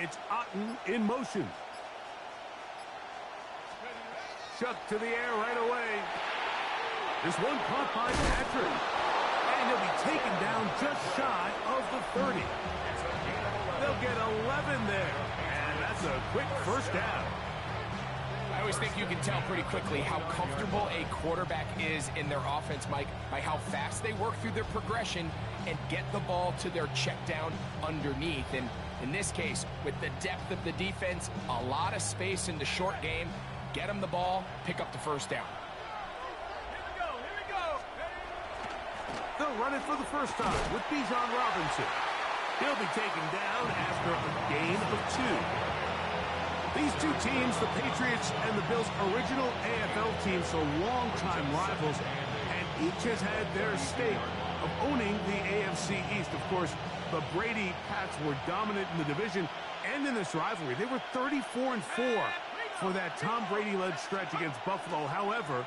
It's Otten in motion. Chuck to the air right away. This one caught by Patrick. And he'll be taken down just shy of the 30. They'll get 11 there. And that's a quick first down. I always think you can tell pretty quickly how comfortable a quarterback is in their offense, Mike, by how fast they work through their progression and get the ball to their check down underneath. And in this case, with the depth of the defense, a lot of space in the short game, get them the ball, pick up the first down. Here we go. They'll run it for the first time with Bijan Robinson. He'll be taken down after a gain of 2. These two teams, the Patriots and the Bills, original AFL teams, so longtime rivals, and each has had their stake of owning the AFC East. Of course, the Brady Pats were dominant in the division and in this rivalry. They were 34-4 for that Tom Brady-led stretch against Buffalo. However,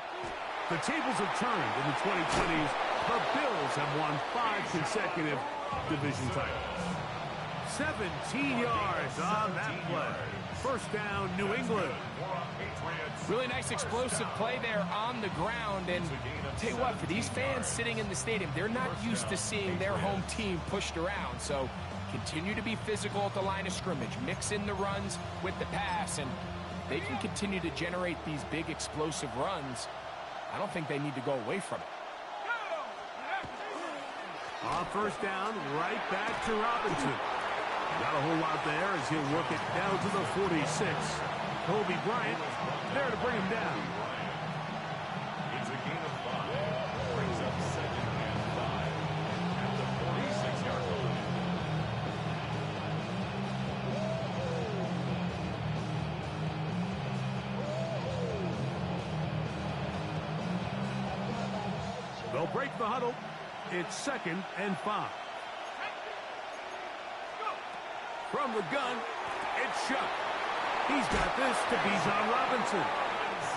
the tables have turned in the 2020s. The Bills have won 5 consecutive division titles. 17 yards on that play. First down, New England. Really nice explosive play there on the ground. And I'll tell you what, for these fans sitting in the stadium, they're not used to seeing their home team pushed around. So continue to be physical at the line of scrimmage. Mix in the runs with the pass. And they can continue to generate these big explosive runs. I don't think they need to go away from it. On first down, right back to Robinson. Not a whole lot there as he'll work it down to the 46. Kobe Bryant there to bring him down. It's a gain of 5. Brings up 2nd and 5 at the 46-yard line. They'll break the huddle. It's 2nd and 5. From the gun, it's Chuck. He's got this to Bijan Robinson.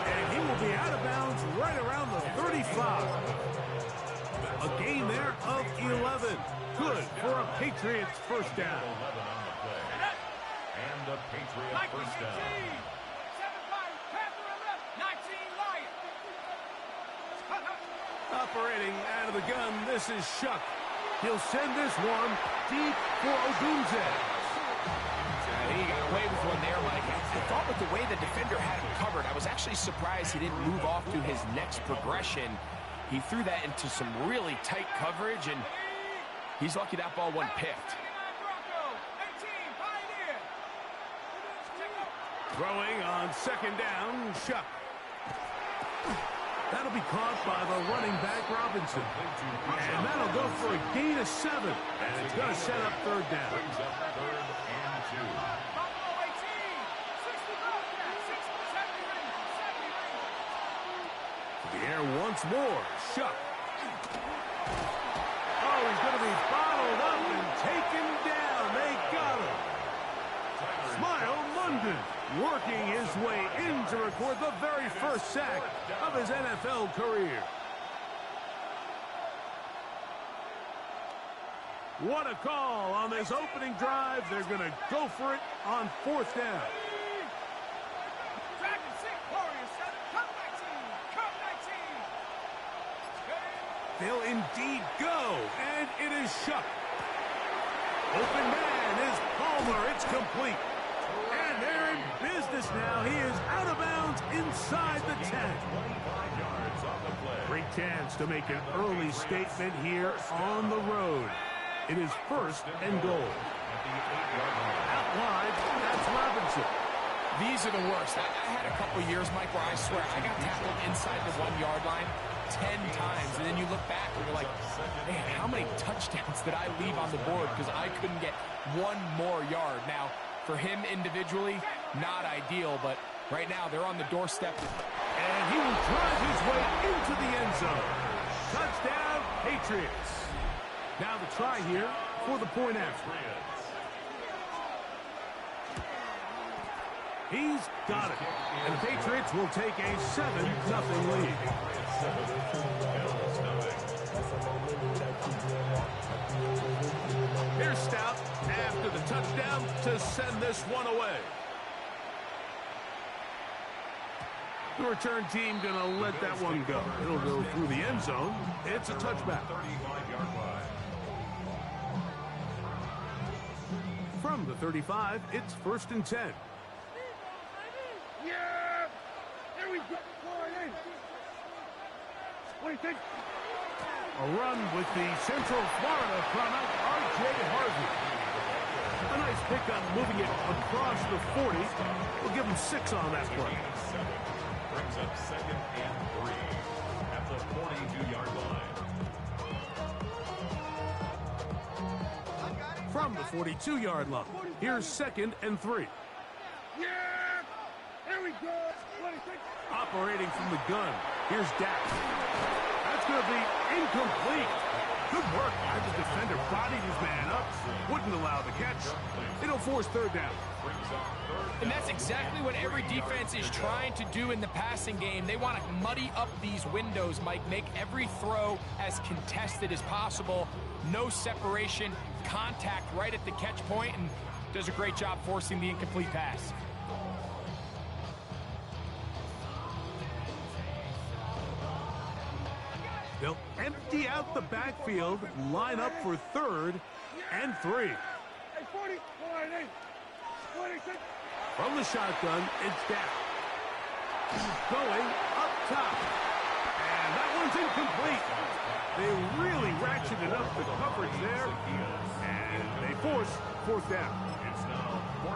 And he will be out of bounds right around the 35. A gain there of 11. Good for a Patriots first down. And a Patriot first down. Operating out of the gun, this is Chuck. He'll send this one deep for Odunze. He got away with one there, Mike. I thought with the way the defender had him covered, I was actually surprised he didn't move off to his next progression. He threw that into some really tight coverage, and he's lucky that ball wasn't picked. Throwing on second down, Chuck. That'll be caught by the running back, Robinson. And that'll go for a gain of 7. And it's going to set up third down. To the air once more, Chuck. Oh, he's going to be bottled up and taken down. They got him. Smile London working his way in to record the very first sack of his NFL career. What a call on this opening drive. They're going to go for it on 4th down. They'll indeed go, and it is Chuck. Open man is Palmer. It's complete. And they're in business now. He is out of bounds inside the 10. Great chance to make an early statement here on the road. It is 1st and goal. Out wide, that's Robinson. These are the worst. I had a couple years, Mike, where I swear I got tackled inside the 1-yard line 10 times, and then you look back and you're like, man, how many touchdowns did I leave on the board because I couldn't get one more yard? Now, for him individually, not ideal, but right now they're on the doorstep. And he will drive his way into the end zone. Touchdown, Patriots. Now the try here for the point after. He's got it. And the Patriots will take a 7-0 lead. Here's Stout after the touchdown to send this one away. The return team going to let that one go. It'll go through the end zone. It's a touchback. 35-yard line. From the 35, it's 1st and 10. Yeah! There we go. What do you think? A run with the Central Florida product, R.J. Harvey. A nice pickup moving it across the 40. We'll give him 6 on that play. Brings up 2nd and 3 at the 42-yard line. From the 42-yard line, here's 2nd and 3. Yeah! There we go. What do you think? Operating from the gun, here's Dak. That's going to be incomplete. Good work as the defender bodied his man up, wouldn't allow the catch. It'll force 3rd down. And that's exactly what every defense is trying to do in the passing game. They want to muddy up these windows, Mike, make every throw as contested as possible. No separation, contact right at the catch point, and does a great job forcing the incomplete pass. They'll empty out the backfield, line up for 3rd and 3. Hey, 40. What do you think? From the shotgun, it's Dak. Going up top. And that one's incomplete. They really ratcheted up the coverage there. And they force 4th down.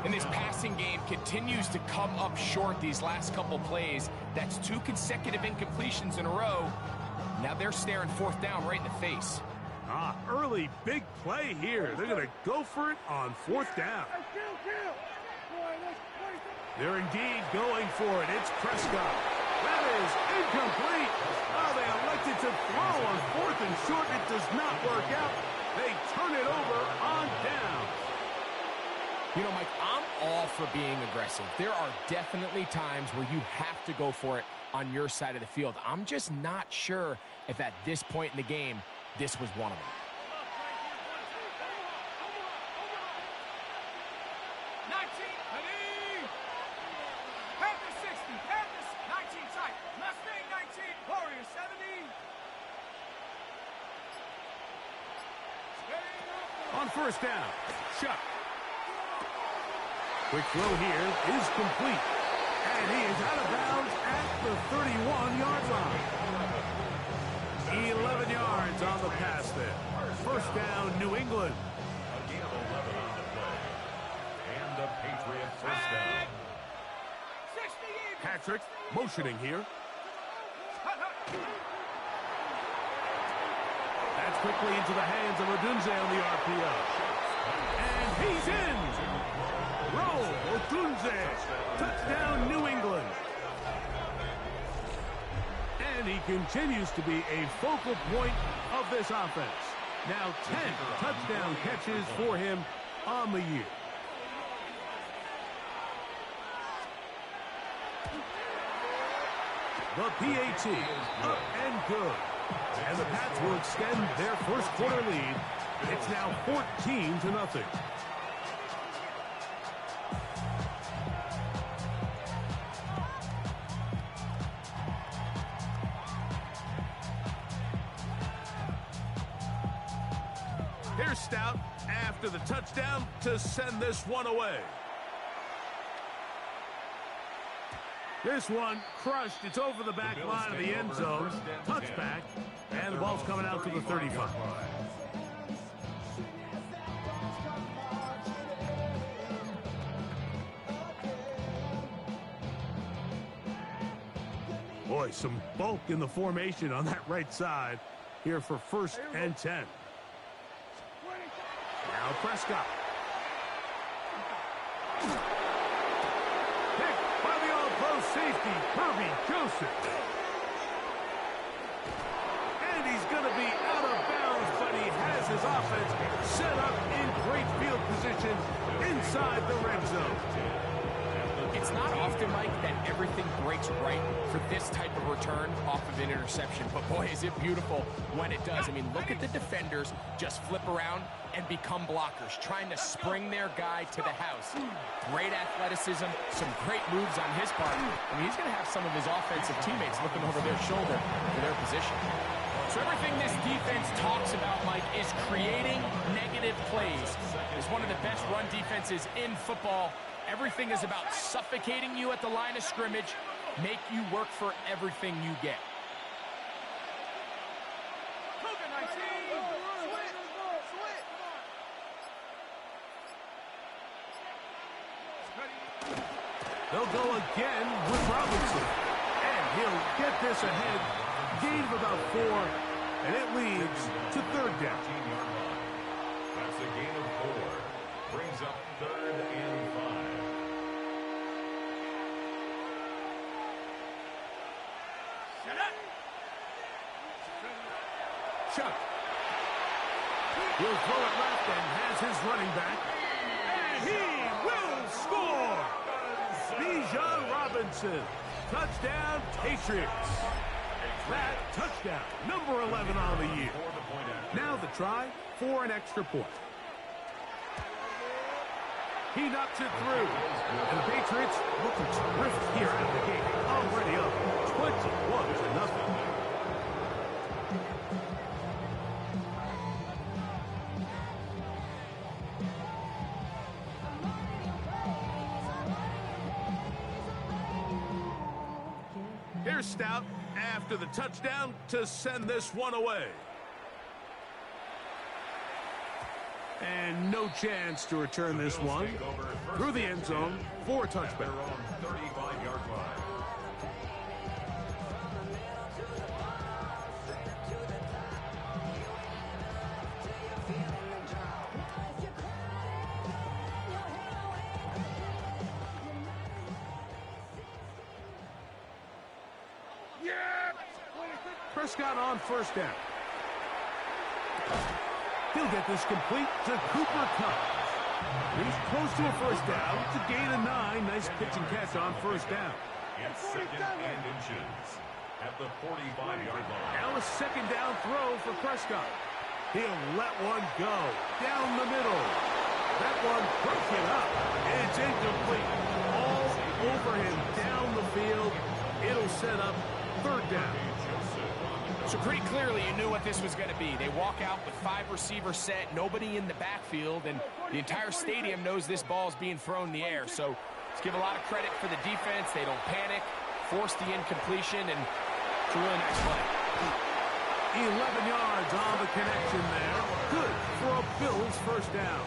And this passing game continues to come up short these last couple plays. That's 2 consecutive incompletions in a row. Now they're staring 4th down right in the face. Early big play here. They're going to go for it on 4th down. They're indeed going for it. It's Prescott. That is incomplete. Oh, they elected to throw on 4th and short. It does not work out. They turn it over on down. You know, Mike, I'm all for being aggressive. There are definitely times where you have to go for it on your side of the field. I'm just not sure if at this point in the game, this was one of them. 19, ready! Panthers 60, Panthers 19 tight, Mustang 19, Warrior 70. On 1st down, Chuck. Quick throw here is complete. And he is out of bounds at the 31-yard line. 11 yards on the pass there. 1st down, New England. A gain of 11 on the play. And the Patriot 1st down. Patrick motioning here. That's quickly into the hands of Odunze on the RPO. And he's in. Roll, Odunze. Touchdown, New England. And he continues to be a focal point of this offense. Now 10 touchdown catches for him on the year. The PAT up and good. And the Pats will extend their 1st quarter lead. It's now 14-0. Here's Stout after the touchdown to send this one away. This one crushed. It's over the back line of the end zone. Touchback. And the ball's coming out to the 35. Boy, some bulk in the formation on that right side here for 1st and 10. Now Prescott. Picked by the all-pro safety, Herbie Joseph. And he's going to be out of bounds, but he has his offense set up in great field position inside the red zone. At the It's not often, Mike, that everything breaks right for this type of return off of an interception. But, boy, is it beautiful when it does. I mean, look at the defenders just flip around and become blockers, trying to spring their guy to the house. Great athleticism, some great moves on his part. I mean, he's going to have some of his offensive teammates looking over their shoulder for their position. So everything this defense talks about, Mike, is creating negative plays. It's one of the best run defenses in football. Everything is about suffocating you at the line of scrimmage, make you work for everything you get. They'll go again with Robinson. And he'll get this ahead. Gain of about 4, and it leads to third down. That's a gain of 4. Brings up 3rd and 5. Chuck. He'll throw it left and has his running back. And he will score! Bijan Robinson. Touchdown, Patriots. That touchdown, number 11 on the year. Now the try for an extra point. He knocks it through. And the Patriots looking terrific here out of the gate. Already up 21-0. Here's Stout after the touchdown to send this one away. And no chance to return this one through the end zone for a touchback. 35-yard line. Prescott on first down. He'll get this complete to Cooper Kupp. He's close to a first down. It's a gain of 9. Nice pitch and catch on first down. It's 2nd and inches at the 45-yard line. Now a second down throw for Prescott. He'll let one go down the middle. That one broken up. It's incomplete. All over him down the field. It'll set up third down. So pretty clearly you knew what this was going to be. They walk out with 5 receivers set, nobody in the backfield, and the entire stadium knows this ball is being thrown in the air. So let's give a lot of credit for the defense. They don't panic, force the incompletion, and it's a really nice play. 11 yards on the connection there. Good for a Bills first down.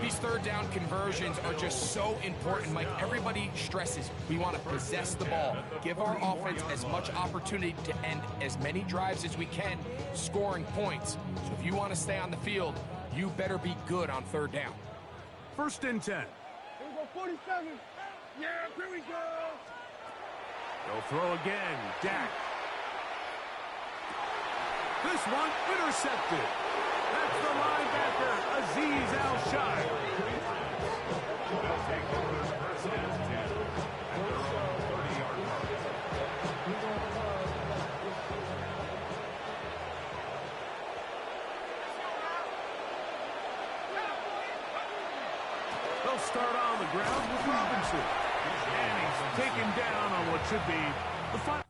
These third down conversions are just so important, Mike. Everybody stresses we want to possess the ball, give our offense as much opportunity to end as many drives as we can, scoring points. So if you want to stay on the field, you better be good on third down. First and 10. Here we go, 47. Yeah, here we go. They'll throw again. Dak. This one intercepted. That's the linebacker, Azeez Al-Shai. They'll start on the ground with Robinson. And he's taken down on what should be the final.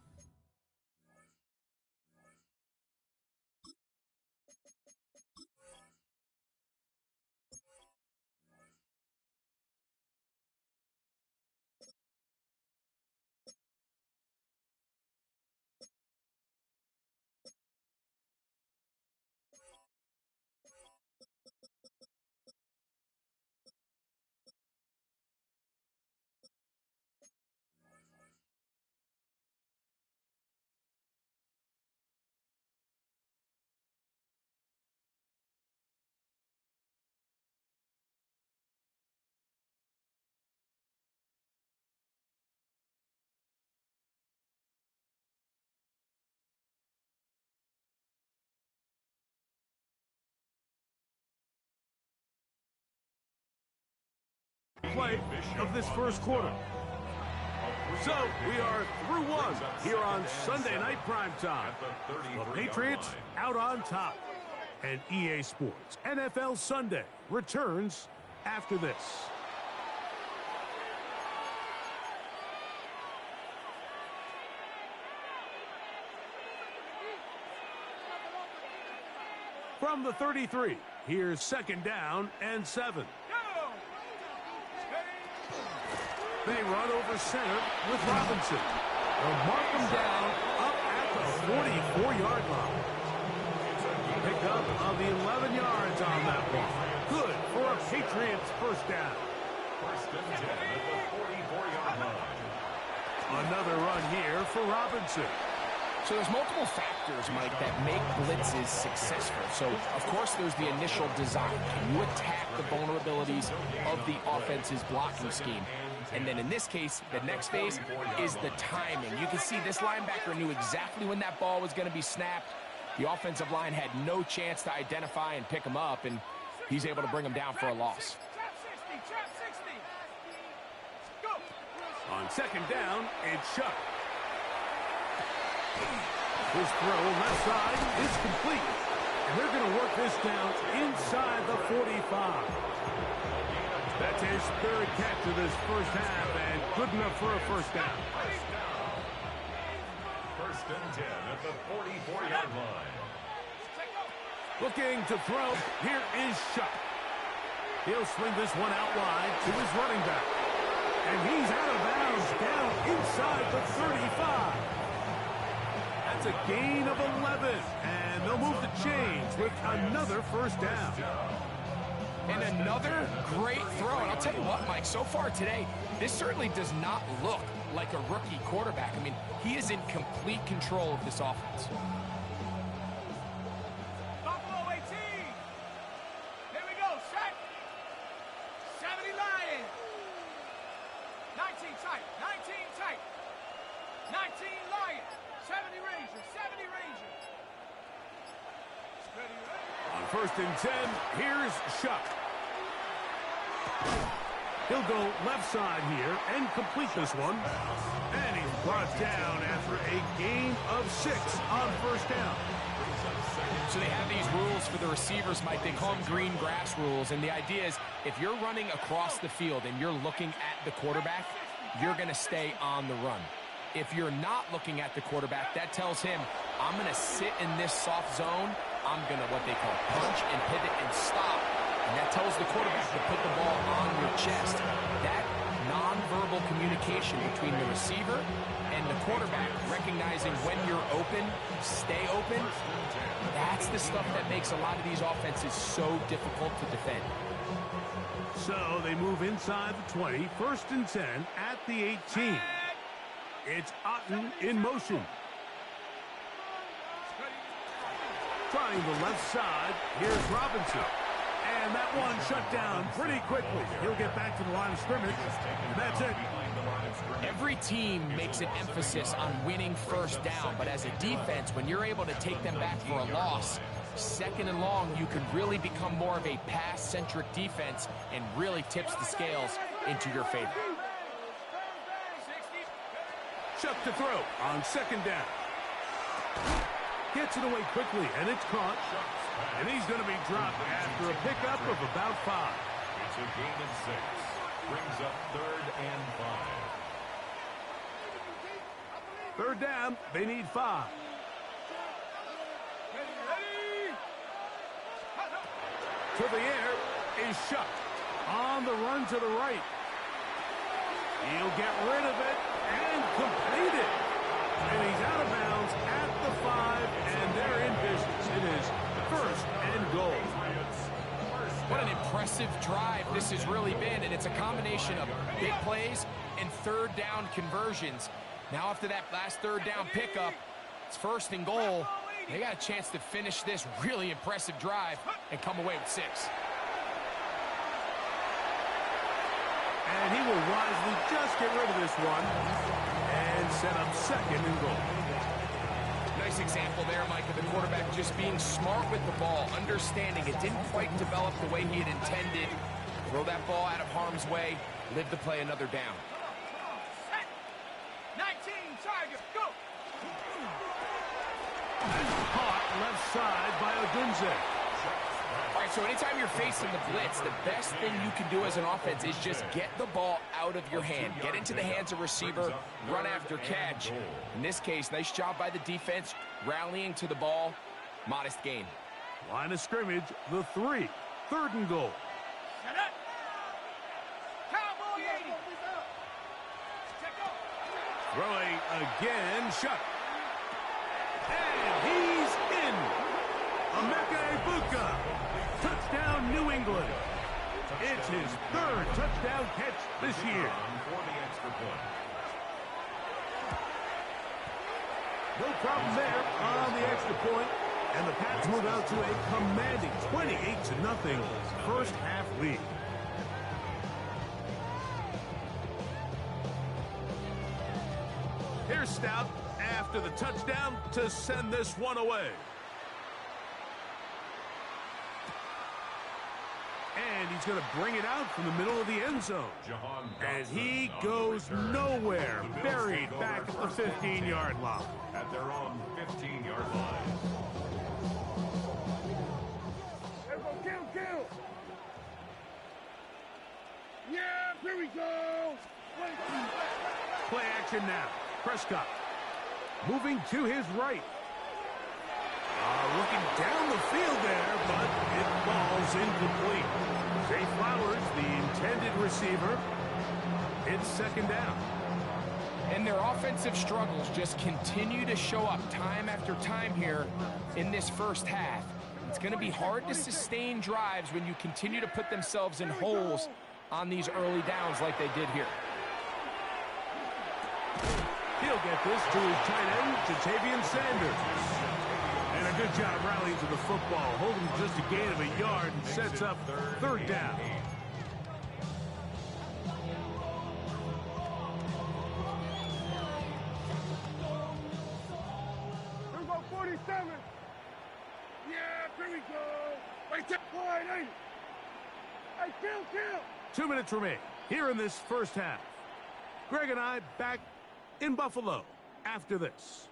play of this first quarter. So, we are through one here on Sunday Night Primetime. The Patriots out on top. And EA Sports NFL Sunday returns after this. From the 33, here's 2nd down and 7. They run over center with Robinson. They'll mark him down up at the 44-yard line. Pick up of the 11 yards on that one. Good for a Patriots first down. 1st and 10 at the 44-yard line. Another run here for Robinson. So there's multiple factors, Mike, that make blitzes successful. So, of course, there's the initial design. Can you attack the vulnerabilities of the offense's blocking scheme? And then in this case, the next phase is the timing. You can see this linebacker knew exactly when that ball was going to be snapped. The offensive line had no chance to identify and pick him up, and he's able to bring him down for a loss. On 2nd down, it's Chuck. His throw left side is complete. And they're going to work this down inside the 45. That's his 3rd catch of this first half, and good enough for a first down. 1st and 10 at the 44-yard line. Looking to throw. Here is Chuck. He'll swing this one out wide to his running back. And he's out of bounds down inside the 35. That's a gain of 11. And they'll move the chains with another first down. And another great throw. And I'll tell you what, Mike, so far today, this certainly does not look like a rookie quarterback. I mean, he is in complete control of this offense. Buffalo 18. Here we go. Set. 70 Lions. 19 tight. 19 tight. 19 Lions. 70 Rangers. 70 Rangers. Steady, ready. On 1st and 10, here's Chuck. He'll go left side here and complete this one. And he's brought down after a gain of 6 on first down. So they have these rules for the receivers, Mike. They call them green grass rules. And the idea is if you're running across the field and you're looking at the quarterback, you're going to stay on the run. If you're not looking at the quarterback, that tells him, I'm going to sit in this soft zone. I'm going to what they call punch and pivot and stop. And that tells the quarterback to put the ball on your chest. That nonverbal communication between the receiver and the quarterback, recognizing when you're open, stay open, that's the stuff that makes a lot of these offenses so difficult to defend. So they move inside the 20, 1st and 10 at the 18. It's Otten in motion. Trying the left side, here's Robinson. And that one shut down pretty quickly. He'll get back to the line of scrimmage. That's it. Every team makes an emphasis on winning first down, but as a defense, when you're able to take them back for a loss, 2nd and long, you can really become more of a pass-centric defense and really tips the scales into your favor. Chuck to throw on 2nd down. Gets it away quickly, and it's caught. And he's going to be dropped after a pickup of about 5. It's a gain of 6. Brings up 3rd and 5. 3rd down, they need 5. To the air is Chuck. On the run to the right. He'll get rid of it and complete it. And he's out of bounds at the 5, and they're in business. It is 1st and goal. What an impressive drive this has really been, and it's a combination of big plays and 3rd down conversions. Now after that last 3rd down pickup, it's 1st and goal. They got a chance to finish this really impressive drive and come away with 6. And he will wisely just get rid of this one and set up 2nd and goal. Nice example there, Mike, of the quarterback just being smart with the ball, understanding it didn't quite develop the way he had intended. Throw that ball out of harm's way, live to play another down. 19, Tiger, go! Caught left side by Odunze. All right, so anytime you're facing the blitz, the best thing you can do as an offense is just get the ball out of your hand. Get into the hands of receiver, run after catch. In this case, nice job by the defense, rallying to the ball. Modest gain. Line of scrimmage, the 3. 3rd and goal. Set up! Cowboy 80! Check up! Throwing again, shut. And he's in. Emeka Egbuka. Touchdown, New England. It's his 3rd touchdown catch this year. For the extra point. No problem there on the extra point. And the Pats move out to a commanding 28-0 first half lead. Here's Stout after the touchdown to send this one away. And he's going to bring it out from the middle of the end zone. And he goes nowhere, buried back at the 15-yard line. At their own 15-yard line. Kill! Yeah, here we go! Play action now. Prescott moving to his right. Looking down the field there, but it falls incomplete. Zay Flowers, the intended receiver. It's 2nd down. And their offensive struggles just continue to show up time after time here in this first half. It's going to be hard to sustain drives when you continue to put themselves in holes on these early downs like they did here. He'll get this to his tight end, Jatavian Sanders. And a good job rallying to the football, holding just a gain of a yard and sets up 3rd down. Here we go, 47! Yeah, here we go! Right there, wide, hey! Hey, kill! 2 minutes remain here in this first half. Greg and I back in Buffalo after this.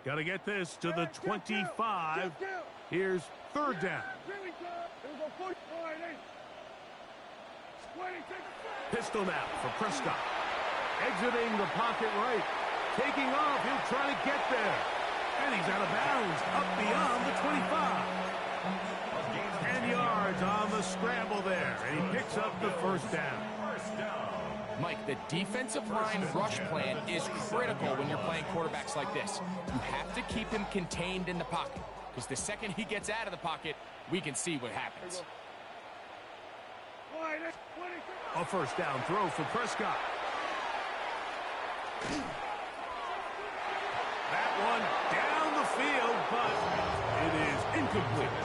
Got to get this to the 25. Here's 3rd down. Here we go! Here we go, 40, wide, hey! 20, Pistol now for Prescott. Exiting the pocket right. Taking off, he'll try to get there. And he's out of bounds, up beyond the 25. 10 yards on the scramble there, and he picks up the 1st down. Mike, the defensive line rush plan is critical when you're playing quarterbacks like this. You have to keep him contained in the pocket, because the second he gets out of the pocket, we can see what happens. A 1st down throw for Prescott. That one down the field, but it is incomplete.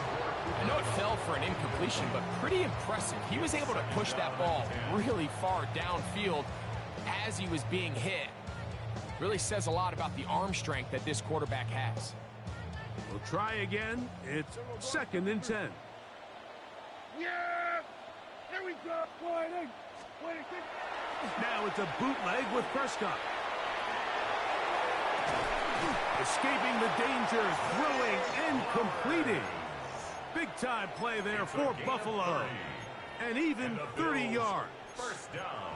I know it fell for an incompletion, but pretty impressive. He was able to push that ball really far downfield as he was being hit. Really says a lot about the arm strength that this quarterback has. We'll try again. It's 2nd and 10. Yeah! Here we go! Now it's a bootleg with Prescott. Escaping the danger, throwing and completing. Big-time play there for Buffalo. And even 30 yards. 1st down.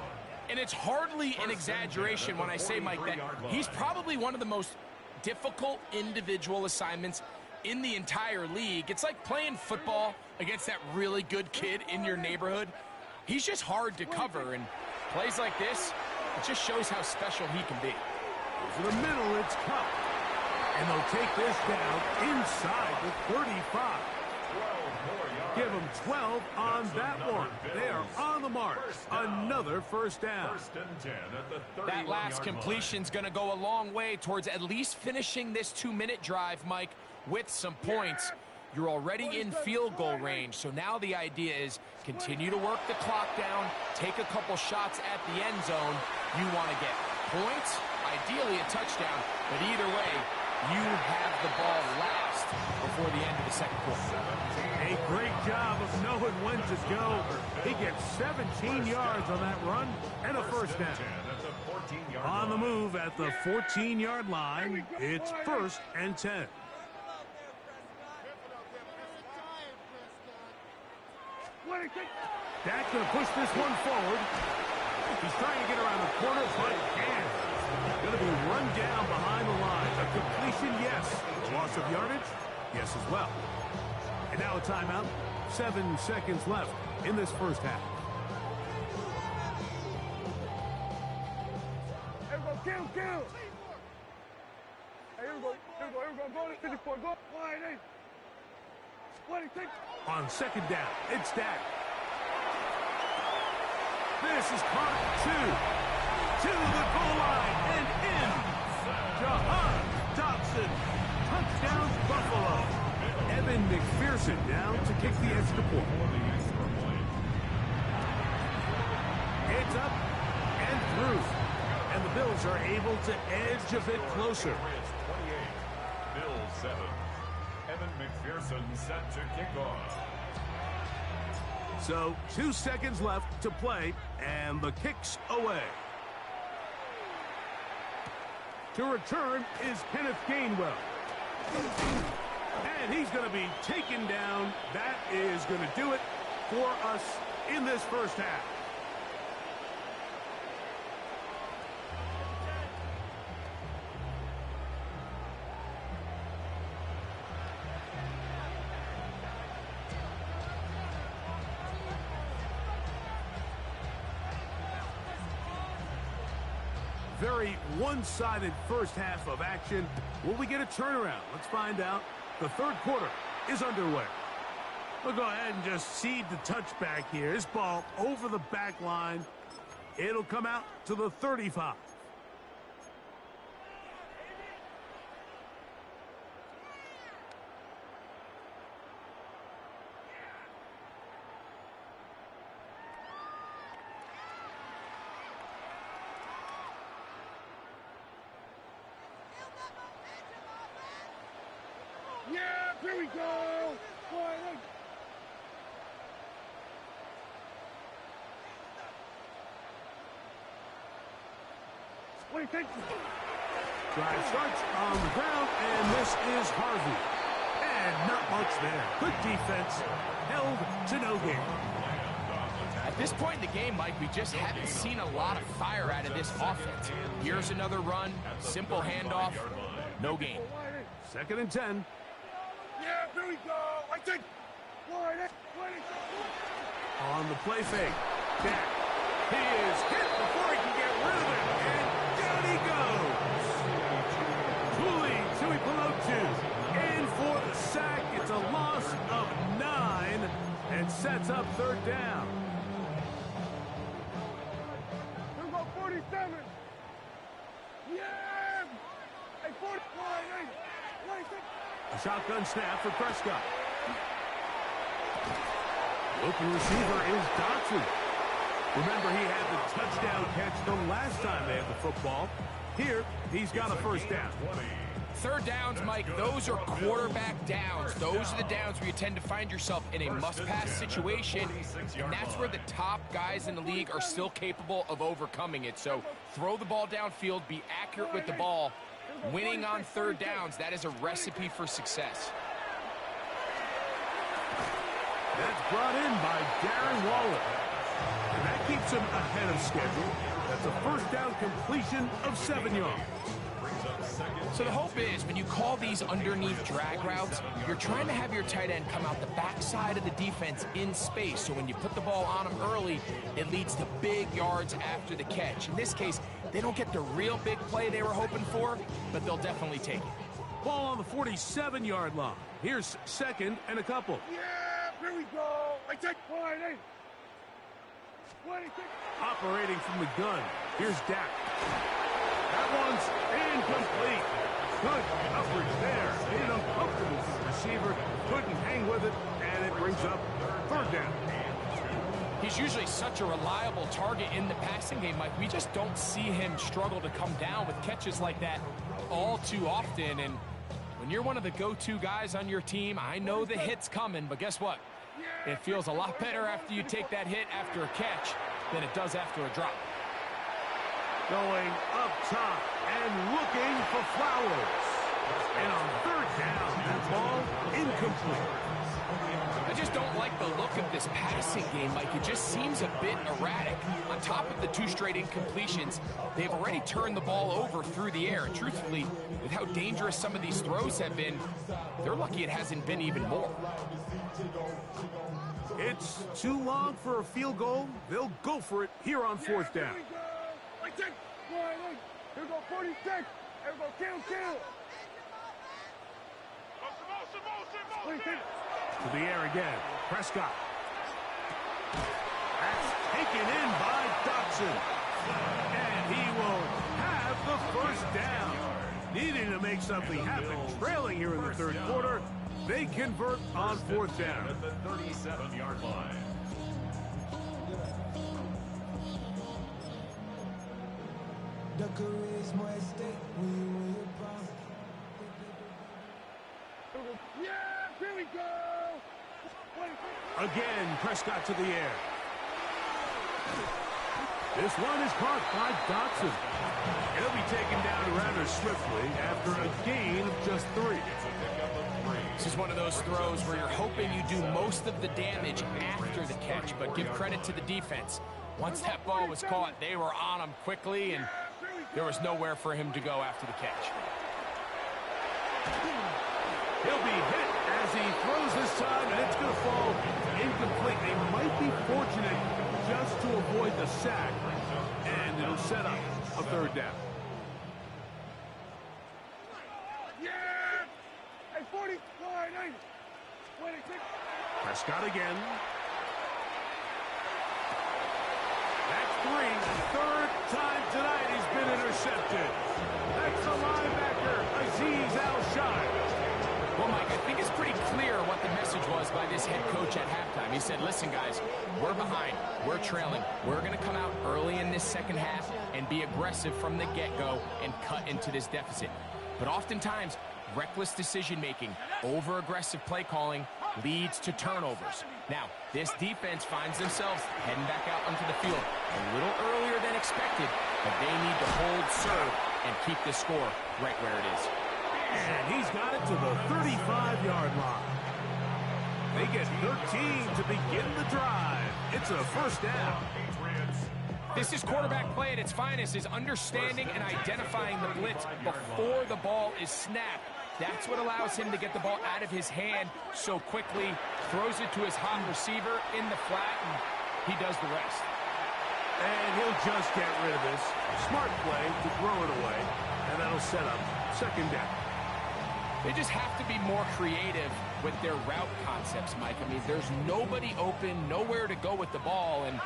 And it's hardly an exaggeration when I say, Mike, that he's probably one of the most difficult individual assignments in the entire league. It's like playing football against that really good kid in your neighborhood. He's just hard to cover, and plays like this, it just shows how special he can be. To the middle, it's Cup. And they'll take this down inside the 35. Give them 12 on that one. They are on the mark. Another 1st down. 1st and 10 at the 31-yard That last completion's going to go a long way towards at least finishing this 2-minute drive, Mike, with some points. You're already in field goal range, so now the idea is continue to work the clock down, take a couple shots at the end zone. You want to get points, ideally a touchdown, but either way, you have the ball last before the end of the second quarter. A great job of knowing when to go. He gets 17 yards on that run and a first down. On the move at the 14-yard line, it's 1st and 10. Dak's going to push this one forward. He's trying to get around the corner, but can't. Going to be run down behind the line. A completion, yes. A loss of yardage, yes as well. And now a timeout. 7 seconds left in this first half. Here we go, kill. Hey, here we go. Go to 54. Go. Wide eight. 26. On second down, it's Dak. This is caught 2. To the goal line and in. Jahan Dotson. Touchdown, Buffalo. Evan McPherson down to kick the extra point. It's up and through. And the Bills are able to edge a bit closer. Bills 7. Evan McPherson set to kick off. So 2 seconds left to play, and the kick's away. To return is Kenneth Gainwell. And he's going to be taken down. That is going to do it for us in this first half. Very one-sided first half of action. Will we get a turnaround? Let's find out. The third quarter is underway. We'll go ahead and just cede the touchback here. This ball over the back line. It'll come out to the 35. Yeah, here we go. Wide eight. What do you think? Drive starts on the ground, and this is Harvey. And not much there. Good defense. Held to no gain. At this point in the game, Mike, we just haven't seen a lot of fire out of this offense. Here's another run, simple handoff, no gain. 2nd and 10. Yeah, here we go. I think. Wide eight. On the play fake. Dak. He is hit before he can get rid of it. And down he goes. Tuli Tuipulotu in for the sack. It's a loss of 9 and sets up 3rd down. Here we go, 47. Yeah. Hey, 40. Wide eight. 26. A shotgun snap for Prescott. Open receiver is Dotson. Remember, he had the touchdown catch the last time they had the football. Here, he's got a first down. 3rd downs, Mike, those are quarterback downs. Those are the downs where you tend to find yourself in a must-pass situation, and that's where the top guys in the league are still capable of overcoming it. So throw the ball downfield, be accurate with the ball. Winning on 3rd downs, that is a recipe for success. That's brought in by Darren Waller. And that keeps him ahead of schedule. That's a first down completion of 7 yards. So the hope is when you call these underneath drag routes, you're trying to have your tight end come out the backside of the defense in space. So when you put the ball on him early, it leads to big yards after the catch. In this case, they don't get the real big play they were hoping for, but they'll definitely take it. Ball on the 47-yard line. Here's 2nd and a couple. Yeah, here we go. I take wide eight. 26. Operating from the gun. Here's Dak. That one's incomplete. Good coverage there. Made it uncomfortable for the receiver. Couldn't hang with it, and it brings up 3rd down. He's usually such a reliable target in the passing game, Mike. We just don't see him struggle to come down with catches like that all too often. And when you're one of the go-to guys on your team, I know the hit's coming, but guess what? It feels a lot better after you take that hit after a catch than it does after a drop. Going up top and looking for Flowers. And on third down, that ball incomplete. I just don't like the look of this passing game, Mike. It just seems a bit erratic. On top of the 2 straight incompletions, they've already turned the ball over through the air. And truthfully, with how dangerous some of these throws have been, they're lucky it hasn't been even more. It's too long for a field goal. They'll go for it here on fourth down. Here we go, 46. Here we go, kill. To the air again. Prescott. That's taken in by Dotson. And he will have the first down. Needing to make something happen. Trailing here in the third quarter. They convert on fourth down. At the 37-yard line. Yeah, here we go. Again, Prescott to the air. This one is caught by Dotson. He'll be taken down rather swiftly after a gain of just 3. This is one of those throws where you're hoping you do most of the damage after the catch, but give credit to the defense. Once that ball was caught, they were on him quickly, and there was nowhere for him to go after the catch. He'll be hit as he throws this time, and it's going to fall incomplete. They might be fortunate just to avoid the sack, and it'll set up a third down. Yeah! Hey, 40, 90, 26. Prescott again. That's 3. Third time tonight he's been intercepted. That's the linebacker, Azeez Al-Shire. Well, Mike, I think it's pretty clear what the message was by this head coach at halftime. He said, listen, guys, we're behind. We're trailing. We're going to come out early in this second half and be aggressive from the get-go and cut into this deficit. But oftentimes, reckless decision-making, over-aggressive play calling leads to turnovers. Now, this defense finds themselves heading back out onto the field a little earlier than expected, but they need to hold serve and keep the score right where it is. And he's got it to the 35-yard line. They get 13 to begin the drive. It's a first down. This is quarterback play at its finest, is understanding and identifying the blitz before the ball is snapped. That's what allows him to get the ball out of his hand so quickly, throws it to his hot receiver in the flat, and he does the rest. And he'll just get rid of this. Smart play to throw it away, and that'll set up second down. They just have to be more creative with their route concepts, Mike. I mean, there's nobody open, nowhere to go with the ball, and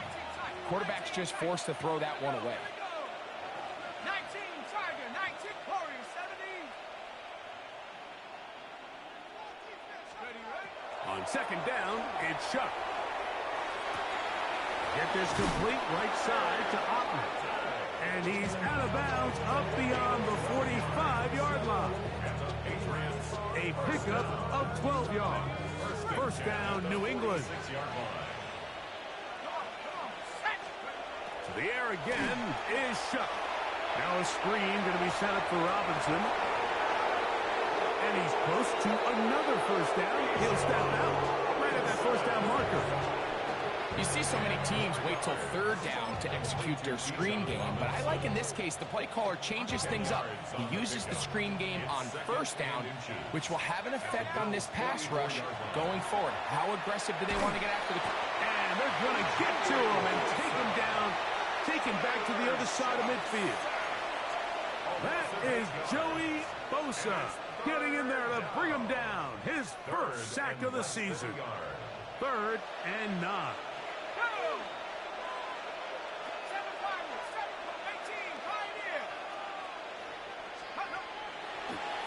quarterback's just forced to throw that one away. 19, Tiger, 19, Warriors, 17. On second down, it's Shuck. Get this complete right side to Otten. And he's out of bounds up beyond the 45-yard line. A pickup of 12 yards. First down, New England. To the air again is Shuck. Now a screen going to be set up for Robinson. And he's close to another first down. He'll step out right at that first down marker. You see so many teams wait till third down to execute their screen game, but I like in this case the play caller changes things up. He uses the screen game on first down, which will have an effect on this pass rush going forward. How aggressive do they want to get after the... And they're going to get to him and take him down, take him back to the other side of midfield. That is Joey Bosa getting in there to bring him down. His first sack of the season. 3rd and 9.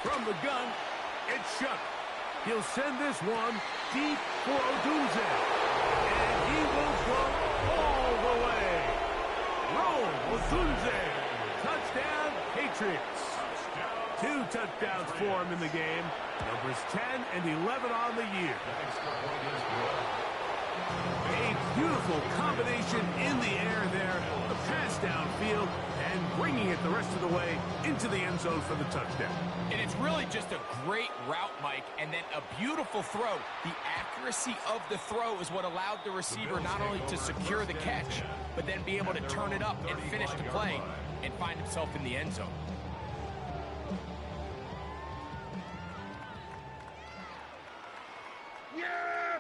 From the gun, it's Shuck. He'll send this one deep for Odunze. And he will go all the way. Roll Odunze. Touchdown, Patriots. 2 touchdowns for him in the game. Numbers 10 and 11 on the year. A beautiful combination in the air there. The pass downfield and bringing it the rest of the way into the end zone for the touchdown. And it's really just a great route, Mike, and then a beautiful throw. The accuracy of the throw is what allowed the receiver not only to secure the catch, but then be able to turn it up and finish the play and find himself in the end zone. Yeah!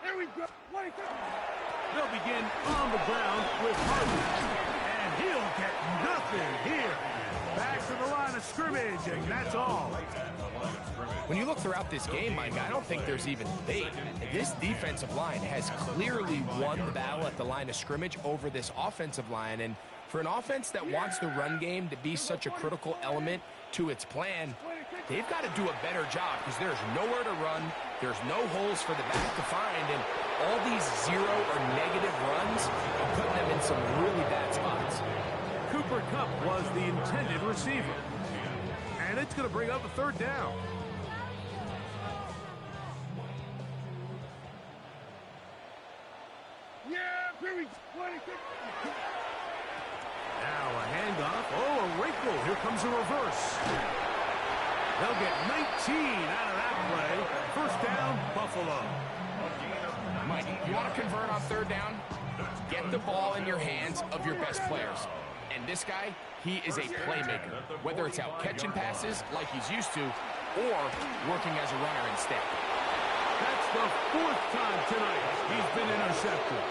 There we go. They'll begin on the ground with Harden. And he'll get nothing here. Back to the line of scrimmage, and that's all. When you look throughout this game, Mike, I don't think there's even debate. This defensive line has clearly won the battle at the line of scrimmage over this offensive line. And for an offense that wants the run game to be such a critical element to its plan, they've got to do a better job because there's nowhere to run. There's no holes for the back to find. And all these zero or negative runs are putting them in some really bad spots. Cooper Kupp was the intended receiver. And it's going to bring up a 3rd down. Yeah, here we go. Now a handoff. Oh, a wrinkle. Here comes a reverse. They'll get 19 out of that play. 1st down, Buffalo. Mike, you want to convert on 3rd down? Get the ball in your hands of your best players. And this guy, he is a playmaker. Whether it's out catching passes like he's used to or working as a runner instead. That's the 4th time tonight he's been intercepted.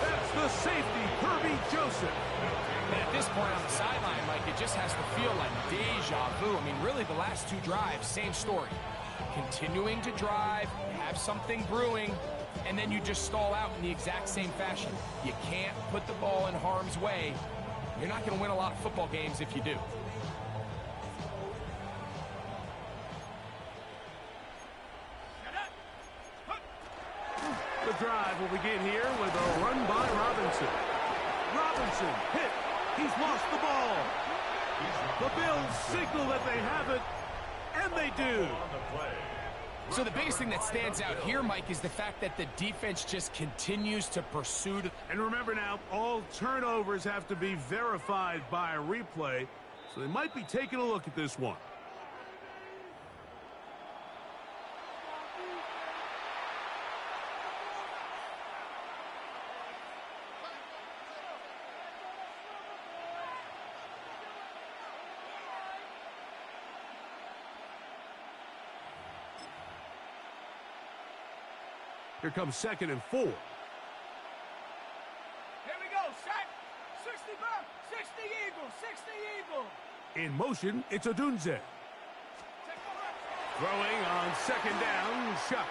That's the safety, Kirby Joseph. And at this point on the sideline, Mike, it just has to feel like deja vu. I mean, really, the last 2 drives, same story. Continuing to drive, have something brewing, and then you just stall out in the exact same fashion. You can't put the ball in harm's way. You're not going to win a lot of football games if you do. The drive will begin here with a run by Robinson. Robinson hit. He's lost the ball. The Bills signal that they have it, and they do. So the biggest thing that stands out here, Mike, is the fact that the defense just continues to pursue. And remember now, all turnovers have to be verified by a replay, so they might be taking a look at this one. Here comes 2nd and 4. Here we go. Set. 60 back. 60 Eagle. 60 Eagle. In motion, it's Odunze. Throwing on 2nd down, Shuck.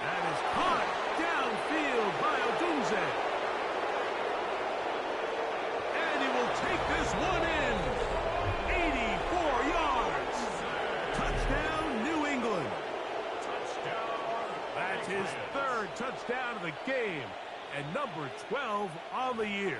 That is caught downfield by Odunze. And he will take this one in. 84 yards. Touchdown, New England. That's his 3rd touchdown of the game and number 12 on the year.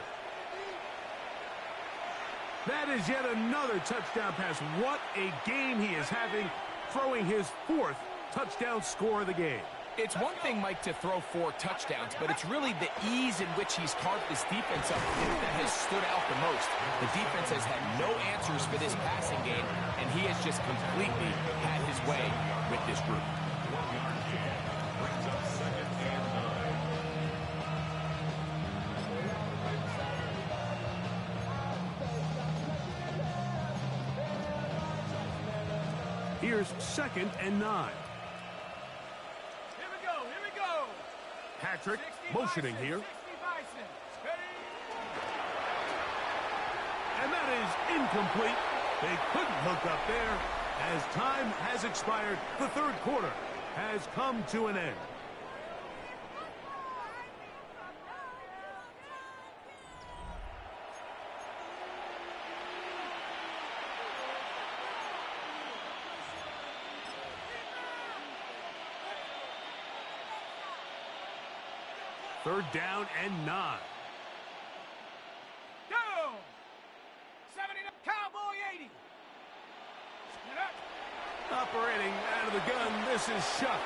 That is yet another touchdown pass. What a game he is having, throwing his 4th touchdown score of the game. It's one thing, Mike, to throw 4 touchdowns, but it's really the ease in which he's carved this defense up that has stood out the most. The defense has had no answers for this passing game, and he has just completely had his way with this group. Here's 2nd and 9. Here we go. Here we go. Patrick motioning here. 60 Bison. Ready? And that is incomplete. They couldn't hook up there. As time has expired, the 3rd quarter has come to an end. Third down and 9. Go! 70 Cowboy 80. Operating out of the gun, this is Shuck.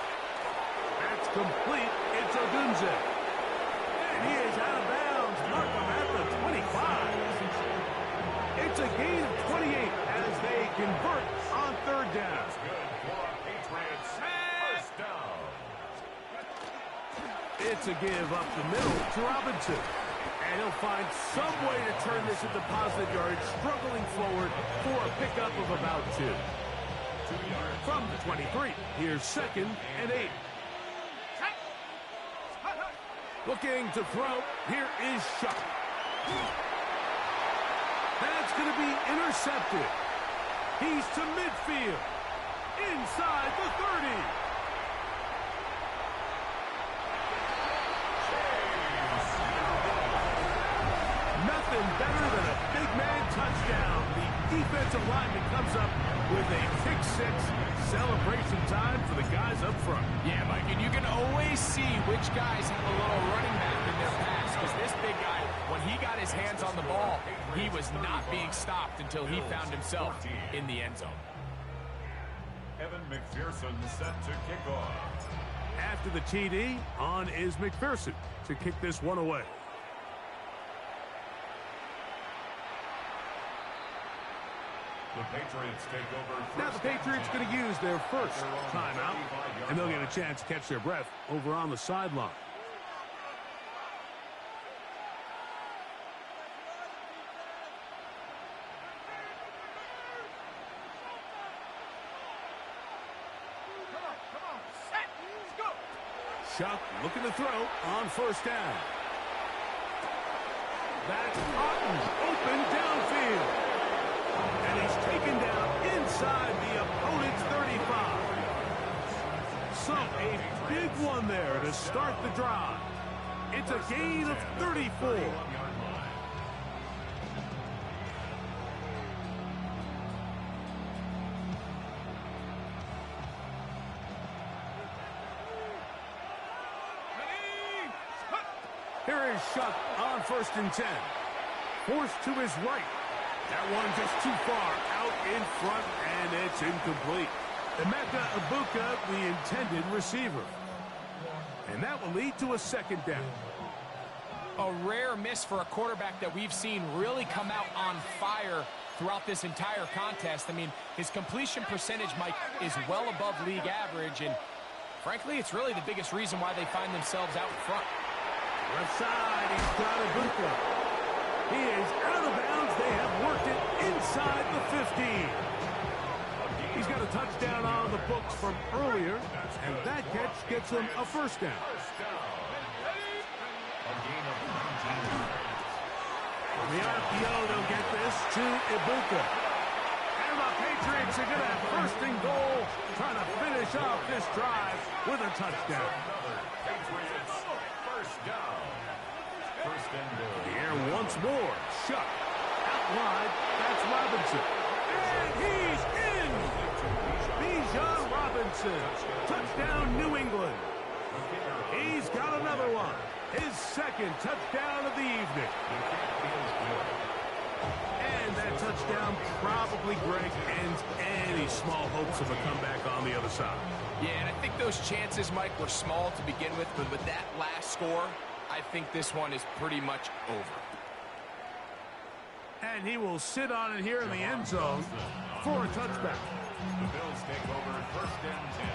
That's complete. It's Odunze. And he is out of bounds. Mark him at the 25. It's a gain of 28 as they convert on third down. Good for Patriots. First down. It's a give up the middle to Robinson. And he'll find some way to turn this into positive yardage, struggling forward for a pickup of about 2. 2 yards. From the 23, here's second and 8. Looking to throw, here is Shuck. That's going to be intercepted. He's to midfield. Inside the 30. Nothing better than a big man touchdown. The defensive lineman comes up with a pick-6. Celebration time for the guys up front. Yeah, Mike, and you can always see which guys have a little running back in their pass, because this big guy, when he got his hands on the ball, he was not being stopped until he found himself in the end zone. Evan McPherson set to kick off. After the TD, on is McPherson to kick this one away. The Patriots take over. Now the Patriots going to use their first timeout, and they'll get a chance to catch their breath over on the sideline. Come on, set, let's go. Shuck looking to throw on first down. That's Otten, open downfield. And he's taken down inside the opponent's 35. So a big one there to start the drive. It's a gain of 34. Here is Shuck on first and 10. Forced to his right. That one just too far out in front, and it's incomplete. Emeka Ibuka, the intended receiver. And that will lead to a second down. A rare miss for a quarterback that we've seen really come out on fire throughout this entire contest. I mean, his completion percentage, Mike, is well above league average, and frankly, it's really the biggest reason why they find themselves out in front. Left side, he's got Ibuka. He is out of bounds. They have worked it inside the 15. He's got a touchdown on the books from earlier, and that catch gets him a first down. From the RPO, they'll get this to Ibuka. And the Patriots are going to have first and goal, trying to finish off this drive with a touchdown. Patriots first down. First and goal. The air once more. Shuck. Out wide. That's Robinson. And he's in. Bijan Robinson. Touchdown, New England. He's got another one. His second touchdown of the evening. And that touchdown probably, Greg, ends any small hopes of a comeback on the other side. Yeah, and I think those chances, Mike, were small to begin with, but with that last score, I think this one is pretty much over. And he will sit on it here in the end zone for a touchback. The Bills take over first and 10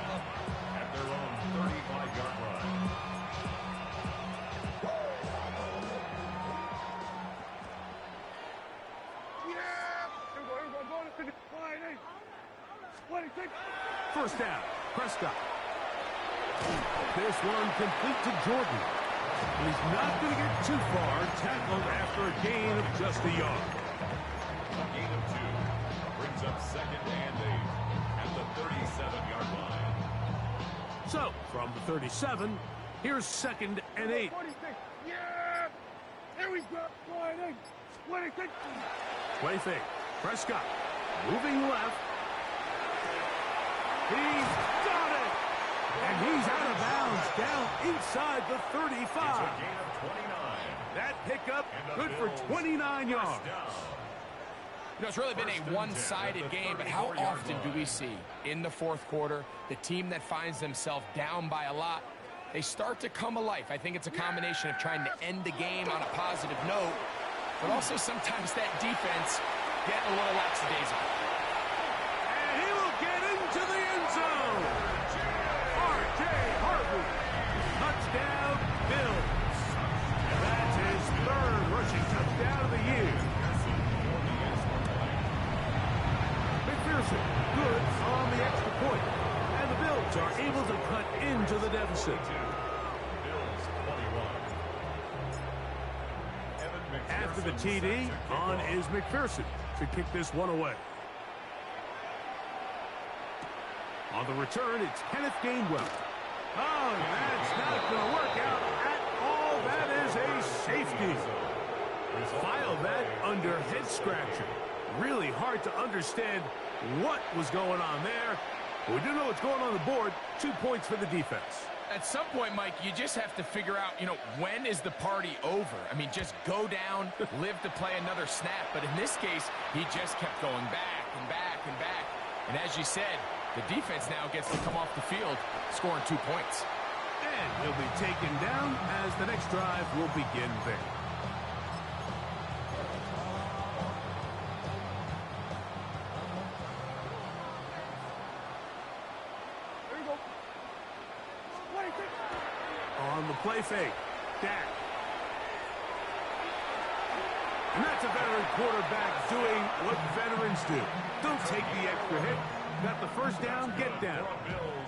at their own 35-yard line. First down, Prescott. This one complete to Jordan. He's not going to get too far, tackled after a gain of just a yard. A gain of 2 brings up second and 8 at the 37-yard line. So, from the 37, here's second and 8. 46. Yeah! Here we go. 26. Play fake. Prescott moving left. He's got it! And he's out of bounds bounds down inside the 35. It's a gain of 29. That pickup good for 29 yards. You know, it's really been a one-sided game, but how often do we see in the fourth quarter the team that finds themselves down by a lot, they start to come alive. I think it's a combination of trying to end the game on a positive note, but also sometimes that defense getting a little lackadaisical. And he will get into the end zone. R.J. Harvey. Touchdown, Bills. That's his third rushing touchdown of the year. McPherson, good on the extra point. And the Bills are able to cut into the deficit. Bills 21. After the TD, on is McPherson to kick this one away. On the return, it's Kenneth Gainwell. Oh, that's not going to work out at all. That is a safety. File that under head scratcher. Really hard to understand what was going on there. But we do know what's going on the board. 2 points for the defense. At some point, Mike, you just have to figure out, when is the party over? I mean, just go down, live to play another snap. But in this case, he just kept going back and back and back. And as you said, the defense now gets to come off the field, scoring 2 points. And he'll be taken down as the next drive will begin there. On the play fake, Dak. And that's a veteran quarterback doing what veterans do. Don't take the extra hit. Got the first down, get down.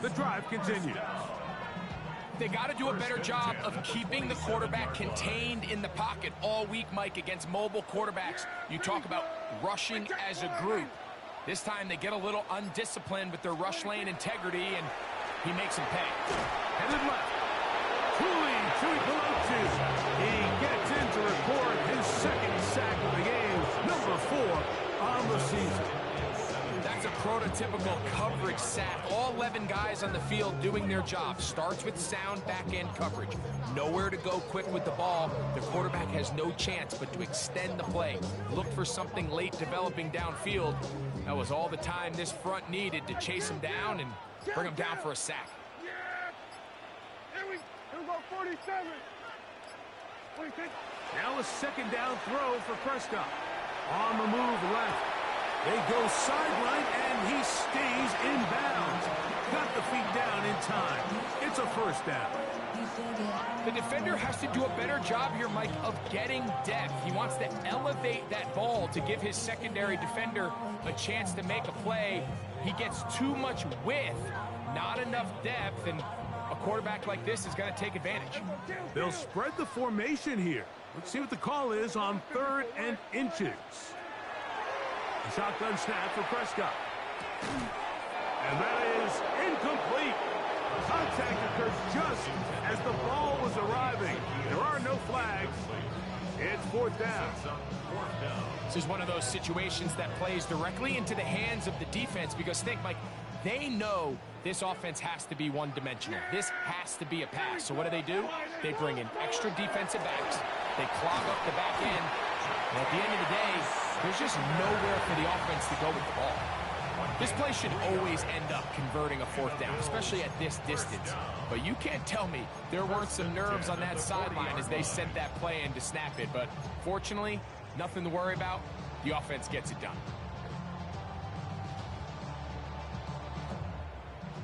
The drive continues. They got to do a better job of keeping the quarterback contained in the pocket all week, Mike, against mobile quarterbacks. You talk about rushing as a group. This time they get a little undisciplined with their rush lane integrity, and he makes them pay. Headed left. Tui Pelosi. He gets in to record his second sack of the game, number 4 on the season. That's a prototypical coverage sack. All 11 guys on the field doing their job. Starts with sound back-end coverage. Nowhere to go quick with the ball. The quarterback has no chance but to extend the play. Look for something late developing downfield. That was all the time this front needed to chase him down and bring him down for a sack. Here we go, 47. Now a second down throw for Prescott. On the move left. They go sideline, and he stays in bounds. Got the feet down in time. It's a first down. The defender has to do a better job here, Mike, of getting depth. He wants to elevate that ball to give his secondary defender a chance to make a play. He gets too much width, not enough depth, and a quarterback like this is going to take advantage. They'll spread the formation here. Let's see what the call is on 3rd and inches. Shotgun snap for Prescott. And that is incomplete. Contact occurs just as the ball was arriving. There are no flags. It's 4th down. This is one of those situations that plays directly into the hands of the defense because think, Mike, they know this offense has to be one-dimensional. This has to be a pass. So what do? They bring in extra defensive backs. They clog up the back end. And at the end of the day, there's just nowhere for the offense to go with the ball. This play should always end up converting a 4th down, especially at this distance. But you can't tell me there weren't some nerves on that sideline as they sent that play in to snap it. But fortunately, nothing to worry about. The offense gets it done.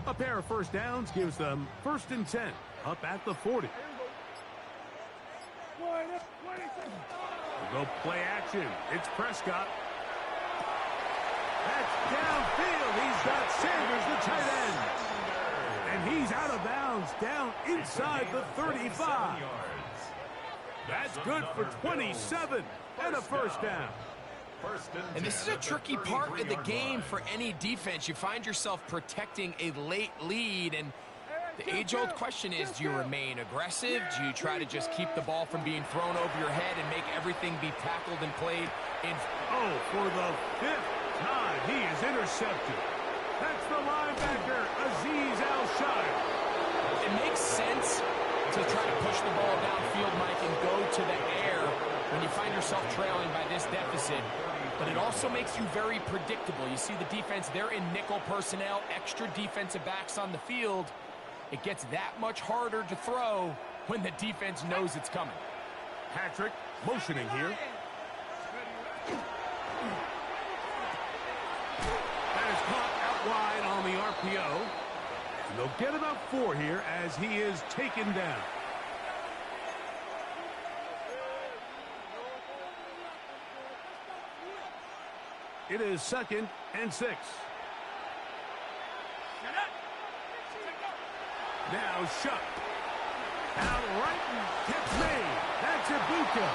A pair of first downs gives them 1st and 10, up at the 40. We'll go play action. It's Prescott. That's downfield. He's got Sanders, the tight end. And he's out of bounds, down inside the 35. That's good for 27 and a first down. And this is a tricky part of the game for any defense. You find yourself protecting a late lead, and the age-old question is, do you remain aggressive? Do you try to just keep the ball from being thrown over your head and make everything be tackled and played in? Oh, for the 5th time, he is intercepted. That's the linebacker, Azeez Al-Shire. it makes sense to try to push the ball downfield, Mike, and go to the air when you find yourself trailing by this deficit. But it also makes you very predictable. You see the defense, they're in nickel personnel, extra defensive backs on the field. It gets that much harder to throw when the defense knows it's coming. Patrick motioning here. That is caught out wide on the RPO. And they'll get about 4 here as he is taken down. It is 2nd and 6. Now Shuck. Out right and catch made. That's Ibuka.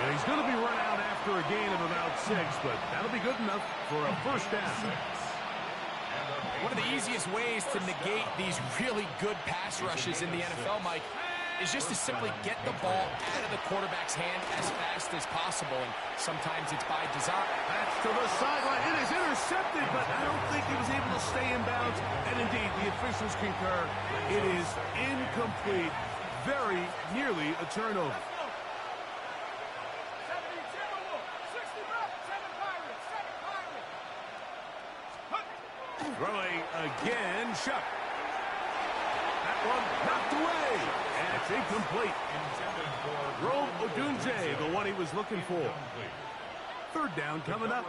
And he's going to be run out after a gain of about 6, but that'll be good enough for a first down. One of the easiest ways to negate these really good pass rushes in the NFL, Mike, is just to simply get the ball out of the quarterback's hand as fast as possible, and sometimes it's by design. That's to the sideline. It is intercepted, but I don't think he was able to stay in bounds. And indeed, the officials concur. It is incomplete. Very nearly a turnover. Throwing again, Shuck. That one knocked away. And it's incomplete. Rome Odunze, the one he was looking for. 3rd down coming up.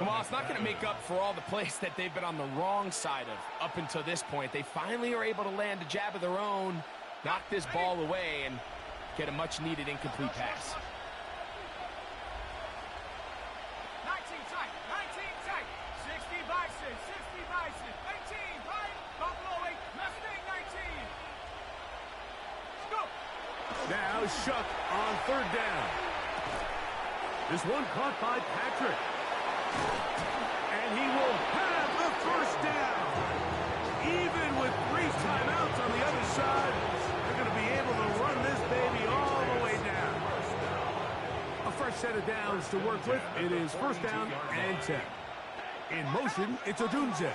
Well, it's not going to make up for all the plays that they've been on the wrong side of up until this point. They finally are able to land a jab of their own, knock this ball away, and get a much-needed incomplete pass. 19 tight, 60 Bison, 60 Bison, 19, right, Buffalo 8, Mustang 19. Go! Now Shuck on 3rd down. This one caught by Patrick. And he will have the first down. Even with 3 timeouts on the other side, they're going to be able to run this baby all the way down. A fresh set of downs to work with. It is 1st down and 10. In motion, it's Odunze.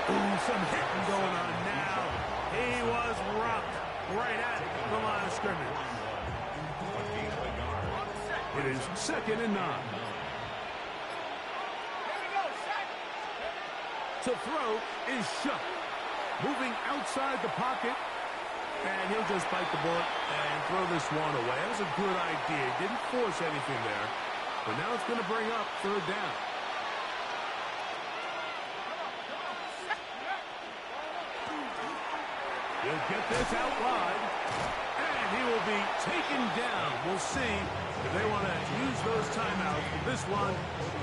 Ooh, some hitting going on now. He was rocked right at the line of scrimmage. It is 2nd and 9. To throw is Shuck. Moving outside the pocket. And he'll just bite the bullet and throw this one away. That was a good idea. Didn't force anything there. But now it's going to bring up 3rd down. He'll get this out wide. And he will be taken down. We'll see if they want to use those timeouts. This one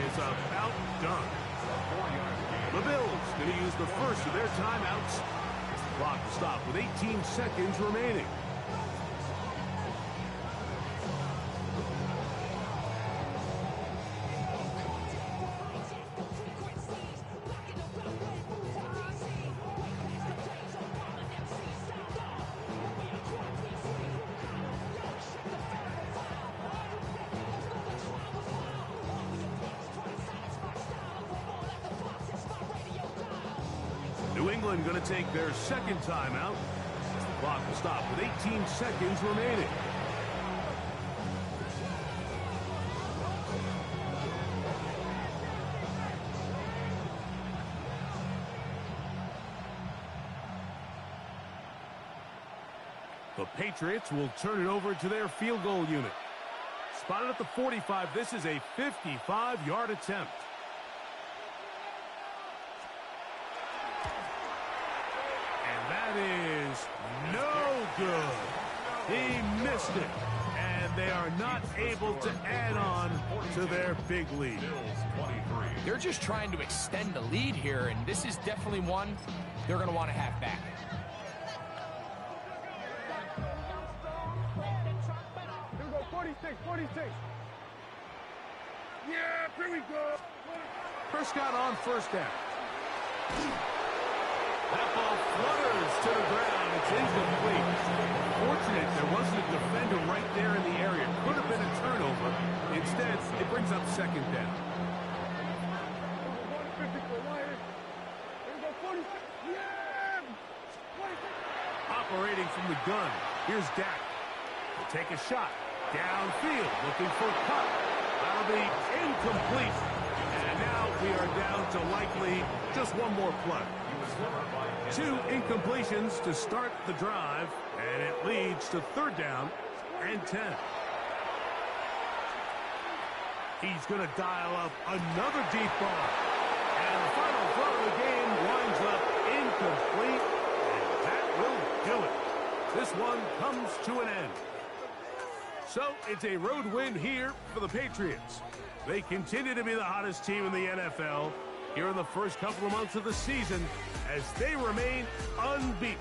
is about done. The Bills going to use the first of their timeouts. Clock to stop with 18 seconds remaining. New England going to take their 2nd timeout. Clock will stop with 18 seconds remaining. The Patriots will turn it over to their field goal unit. Spotted at the 45. This is a 55-yard attempt. That is no good. He missed it. And they are not able to add on to their big lead. They're just trying to extend the lead here, and this is definitely one they're going to want to have back. Here we go, 46, 46. Yeah, here we go. Prescott on 1st down. That ball flutters to the ground. It's incomplete. Fortunate there wasn't a defender right there in the area. Could have been a turnover. Instead, it brings up 2nd down. Here we go, 46. operating from the gun. Here's Dak. He'll take a shot. Downfield, looking for a cut. That'll be incomplete. And now we are down to likely just one more play. 2 incompletions to start the drive, and it leads to 3rd down and 10. He's going to dial up another deep ball. And the final throw of the game winds up incomplete, and that will do it. This one comes to an end. So it's a road win here for the Patriots. They continue to be the hottest team in the NFL here in the first couple of months of the season as they remain unbeaten.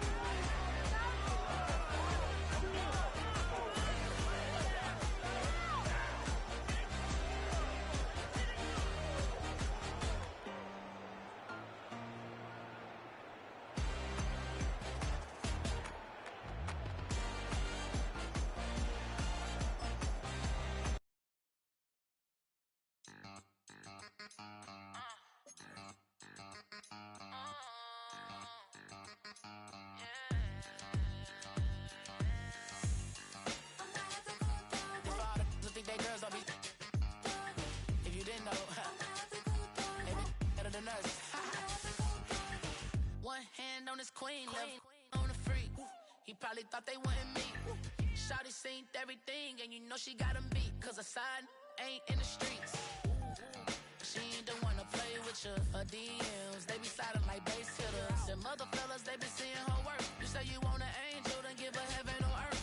Queen, left on the freak. He probably thought they wanted me. Shawty seen everything, and you know she got him beat. Cause her side ain't in the streets. She ain't the one to play with you. Her DMs, they be sliding like base hitters. And mother fellas, they be seeing her work. You say you want an angel, then give her heaven on earth.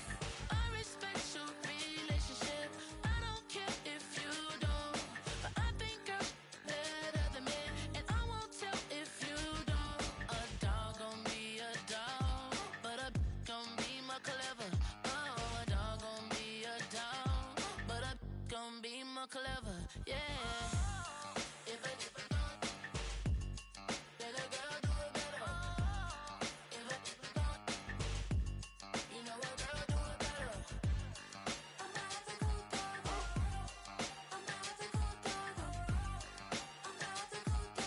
I respect your relationship. I don't care if you don't. But I think I'm better than men. And I won't tell if you don't. A dog gon' be a dog, but a gon' be more clever. Oh, a dog gon' be a dog, but a gon' be more clever. Yeah. If a dog, let a girl do it better. If a dog, you know a girl do it better. I'm not the good dog. I'm not the good dog. I'm not the good dog.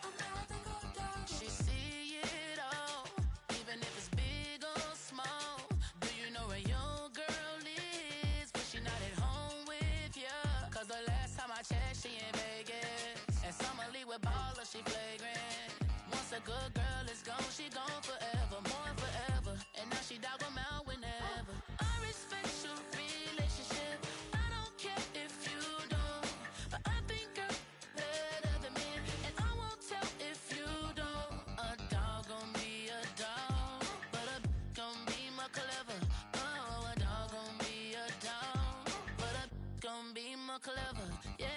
I'm not the good dog. She see it all, even if it's big or small. Do you know where your girl is, but she not at home with ya? Cause the last time I checked, she in Vegas. And summer leave with baller, she flagrant. Once a good girl is gone, she gone forever, more forever. And now she dog 'em out whenever. I respect your relationship. I don't care if you don't. But I think I'm better than men. And I won't tell if you don't. A dog gon' be a dog, but a gon' be more clever. Oh, a dog gon' be a dog, but a gon' be more clever. Yeah.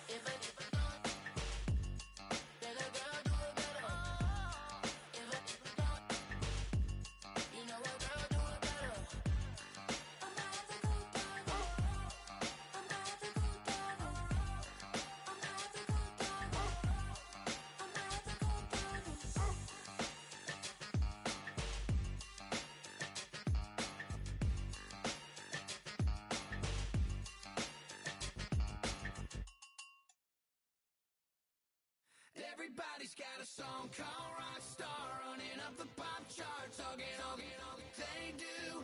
If a dog, let a girl do it better. If a dog, you know a girl do it better. I'm not the good dog. I'm not the good dog. I'm not the good dog. I'm not the good dog. Everybody's got a song called Rockstar, running up the pop charts. They do